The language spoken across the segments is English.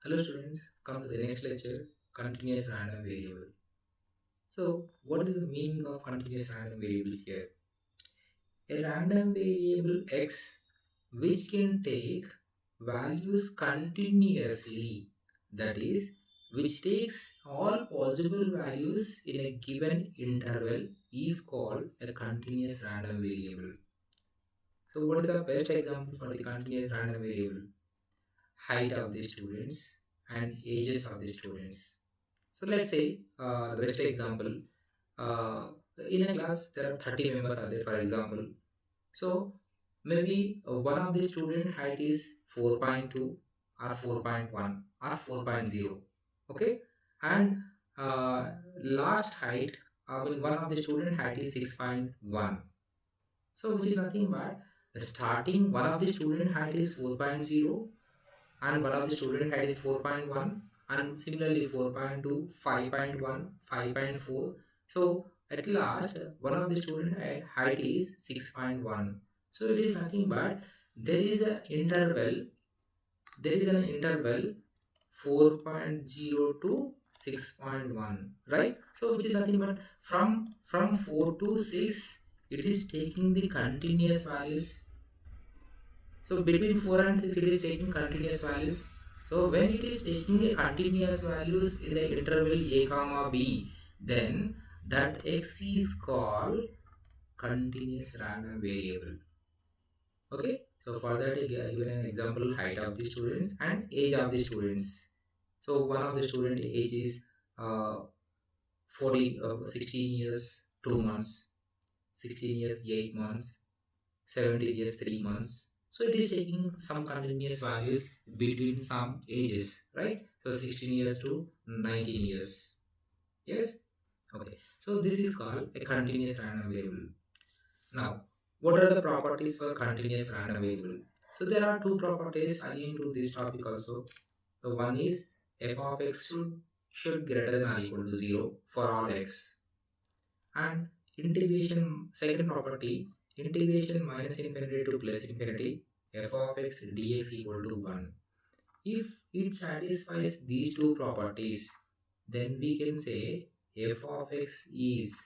Hello students, come to the next lecture, continuous random variable. So what is the meaning of continuous random variable here? A random variable x which can take values continuously, that is, which takes all possible values in a given interval is called a continuous random variable. So what is the best example for the continuous random variable? Height of the students and ages of the students. So let's say the best example, uh, in a class there are 30 members are there, for example. So maybe one of the student height is 4.2 or 4.1 or 4.0. Okay, and last height, I mean one of the student height is 6.1. So which is nothing but the starting one of the student height is 4.0 and one of the student height is 4.1, and similarly 4.2, 5.1, 5.4. So at last one of the student height is 6.1. So it is nothing but there is an interval, there is an interval 4.0 to 6.1, right? So which is nothing but from 4 to 6 it is taking the continuous values. So between 4 and 6 it is taking continuous values. So when it is taking a continuous values in the interval a comma b, then that x is called continuous random variable. Okay. So for that I given an example, height of the students and age of the students. So one of the student age is uh, 16 years 2 months, 16 years 8 months, 17 years 3 months. So it is taking some continuous values between some ages, right? So 16 years to 19 years. Yes? Okay. So this is called a continuous random variable. Now, what are the properties for continuous random variable? So there are two properties again to this topic also. The one is f of x should greater than or equal to 0 for all x. And integration, second property, integration minus infinity to plus infinity f of x dx equal to 1. If it satisfies these two properties, then we can say f of x is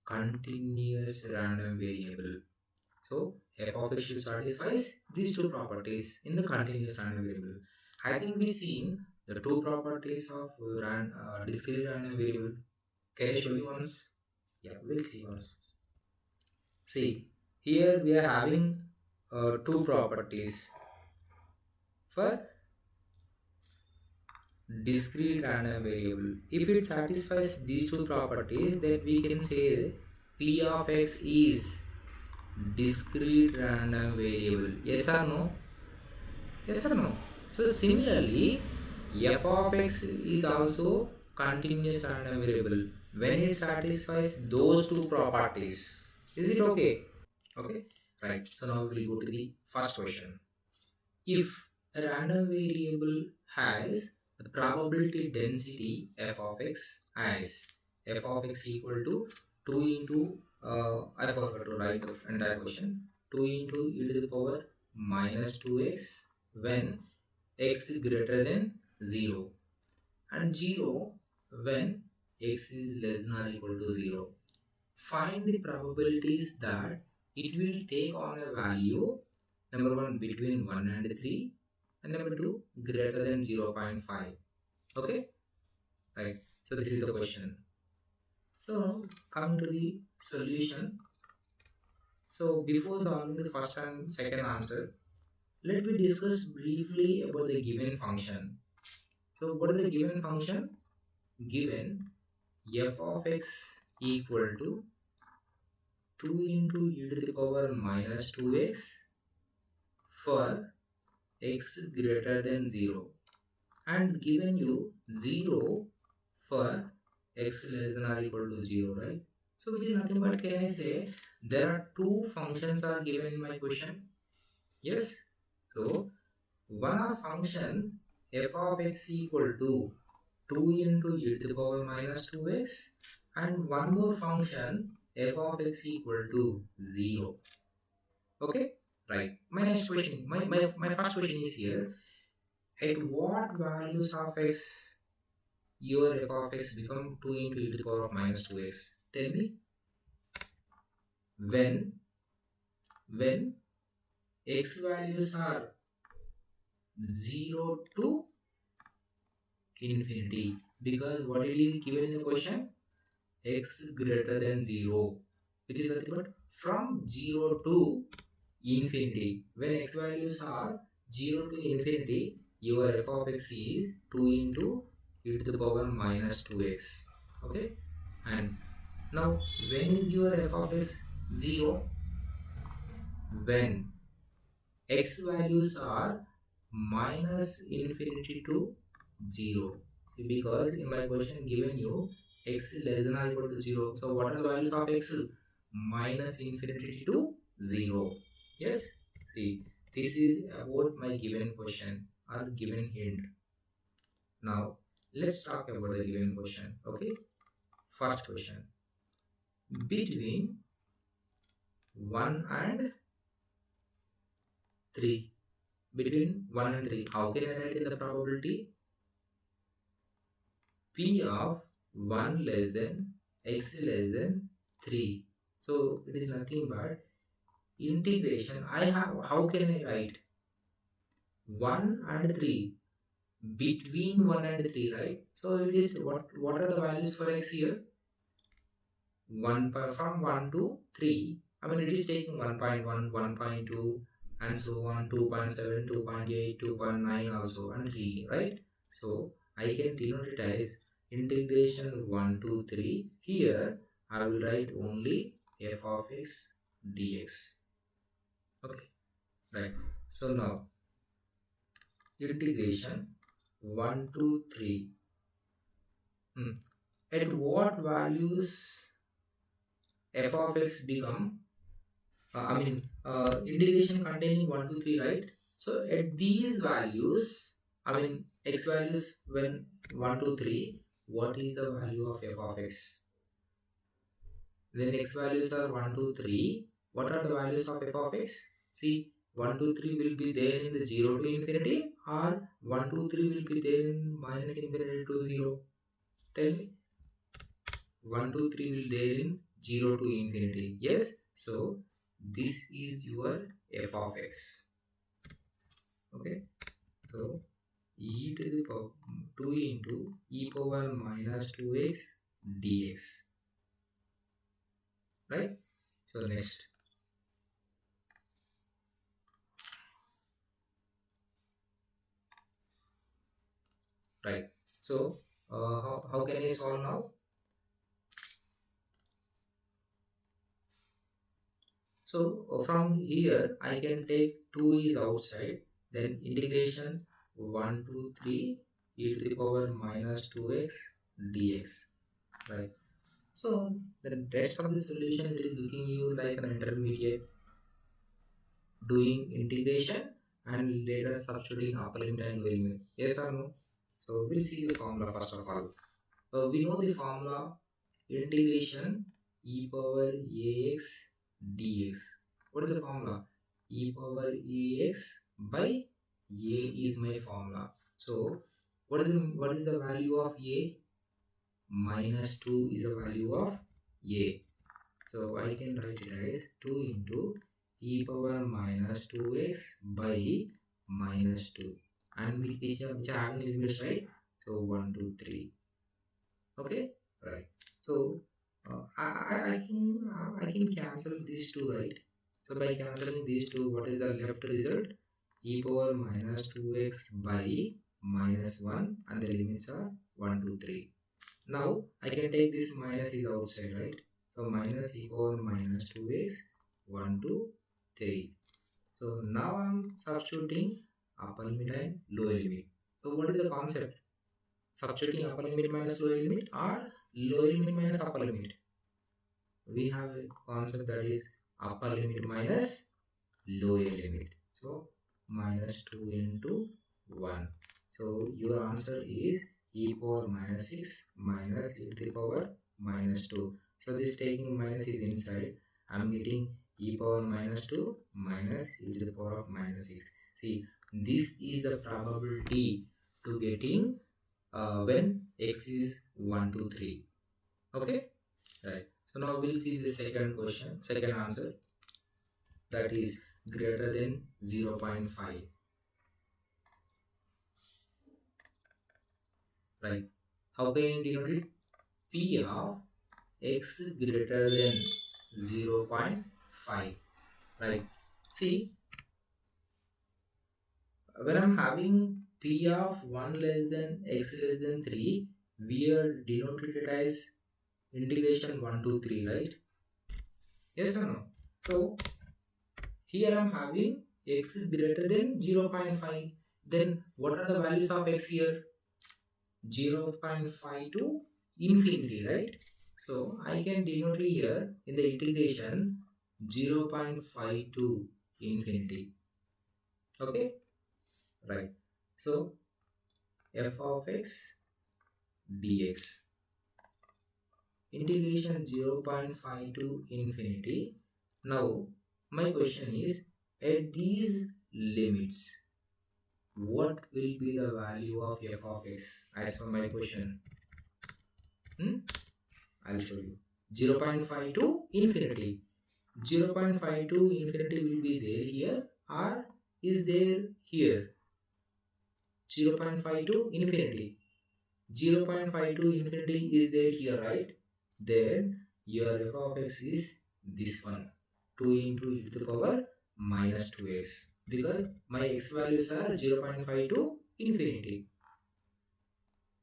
continuous random variable. So f of x should satisfy these two properties in the continuous random variable. I think we seen the two properties of discrete random variable. Can I show you once? Yeah, we'll see once. See, here we are having two properties for discrete random variable. If it satisfies these two properties, then we can say p of x is discrete random variable. Yes or no? Yes or no? So similarly, f of x is also continuous random variable when it satisfies those two properties. Is it okay? Okay, right. So now we'll go to the first question. If a random variable has the probability density f of x as f of x equal to 2 into I forgot to write the entire question, 2 into e to the power minus 2x when x is greater than 0 and 0 when x is less than or equal to 0. Find the probabilities that it will take on a value, number 1 between 1 and 3 and number 2 greater than 0.5. Okay, right. So this is the question. So coming to the solution. So before solving the first and second answer, let me discuss briefly about the given function. So what is the given function? Given f of x equal to 2 into e to the power minus 2x for x greater than 0 and given you 0 for x less than or equal to 0, right? So which is nothing but, can I say there are two functions are given in my question? Yes. So one of function f of x equal to 2 into e to the power minus 2x and one more function f of x equal to 0. Okay, right. My next question, my first question is here. At what values of x your f of x become 2 into e to the power of minus 2x? Tell me. When x values are 0 to infinity, because what it is given in the question, x greater than 0, which is nothing but from 0 to infinity. When x values are 0 to infinity, your f of x is 2 into e to the power minus 2x. Okay, and now when is your f of x 0? When x values are minus infinity to 0, because in my question given you x less than or equal to 0. So what are the values of x? Minus infinity to 0. Yes, see, this is about my given question or given hint. Now let's talk about the given question. Okay, first question, between 1 and 3, between 1 and 3, how can I write in the probability? P of 1 less than x less than 3. So it is nothing but integration. I have, how can I write 1 and 3, between 1 and 3, right? So it is what are the values for x here? 1 from 1 to 3. I mean, it is taking 1.1, 1.2 and so on, 2.7, 2.8, 2.9 also, and 3, right? So I can denote it as integration 1 to 3. Here I will write only f of x dx. Okay, right. So now integration 1 to 3. At what values f of x become integration containing 1 to 3, right? So at these values, x values when 1 to 3, what is the value of f of x? When x values are 1 to 3, what are the values of f of x? See, 1 to 3 will be there in the 0 to infinity, or 1 to 3 will be there in minus infinity to 0. Tell me. 1 to 3 will there in 0 to infinity. Yes, so this is your f of x. Okay, so e to the power 2 into e power minus 2x dx, right? So next, right? So how can I solve now? So from here I can take 2 is outside, then integration 1 to 3 e to the power minus 2x dx, right? So the rest of the solution, it is looking you like an intermediate doing integration and later substituting upper limit and lower limit. Yes or no? So we'll see the formula first of all. We know the formula, integration e power ax dx. What is the formula? E power ax by a is my formula. So what is the value of a? Minus 2 is the value of a. So I can write it as 2 into e power minus 2x by minus 2, and which are having limits, right? So 1, 2, 3. Okay, right. So I can cancel these two, right? So by cancelling these two, what is the left result? E power minus 2x by minus 1, and the limits are 1, 2, 3. Now I can take this minus is outside, right? So minus e power minus 2x 1, 2, 3. So now I'm substituting upper limit and lower limit. So what is the concept? Substituting upper limit minus lower limit or lower limit minus upper limit. We have a concept that is upper limit minus lower limit. So minus 2 into 1. So your answer is e power minus 6 minus e to the power minus 2. So this taking minus is inside. I am getting e power minus 2 minus e to the power of minus 6. See, This is the probability to getting when x is 1 to 3. Okay, right. So now we'll see the second question, second answer, that is greater than 0.5. Right. How can you denote it? P of x greater than 0.5. Right. See, when I'm having P of 1 less than x less than 3, we are denoted it as integration 1 to 3, right? Yes or no? So here I'm having x greater than 0.5. Then what are the values of x here? 0.5 to infinity, right? So I can denote here in the integration 0.5 to infinity. Okay, right. So f of x dx, integration 0.5 to infinity. Now my question is, at these limits, what will be the value of f of x as per my question? I'll show you. 0.5 to infinity. 0.5 to infinity will be there here or is there here? 0.5 to infinity. 0.5 to infinity is there here, right? Then your f of x is this one, 2 into e to the power minus 2x, because my x values are 0.5 to infinity.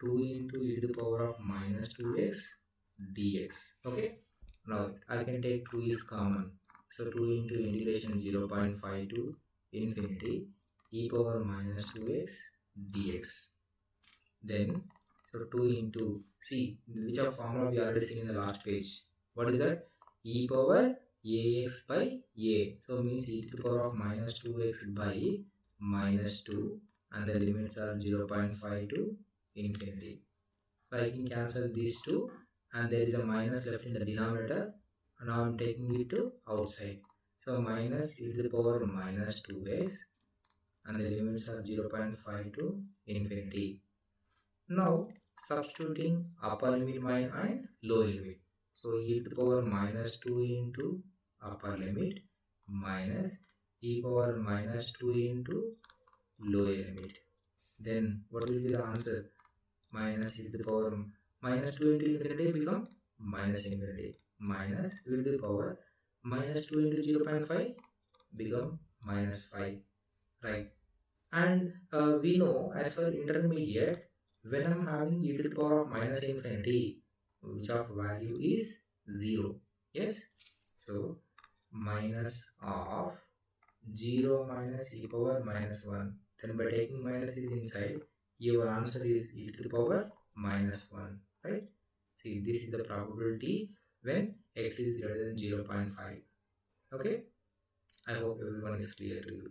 2 into e to the power of minus 2x dx. Okay, now I can take 2 is common, so 2 into integration 0.5 to infinity e power minus 2x dx. Then so 2 into, see which of formula we already seen in the last page. What is that? E power ax by a. So means e to the power of minus 2x by minus 2, and the limits are 0.5 to infinity. So I can cancel these two, and there is a minus left in the denominator. Now I am taking it to outside. So minus e to the power minus 2x, and the limits are 0.5 to infinity. Now substituting upper limit and lower limit. So e to the power minus 2 into upper limit minus e power minus 2 into lower limit. Then what will be the answer? Minus e to the power minus 2 into infinity become minus infinity, minus e to the power minus 2 into 0.5 become minus 5, right? And we know as for intermediate, when I'm having e to the power of minus infinity, which of value is 0. Yes, so minus of 0 minus e power minus 1. Then by taking minus is inside, your answer is e to the power minus 1, right? See, this is the probability when x is greater than 0.5. Okay, I hope everyone is clear to you.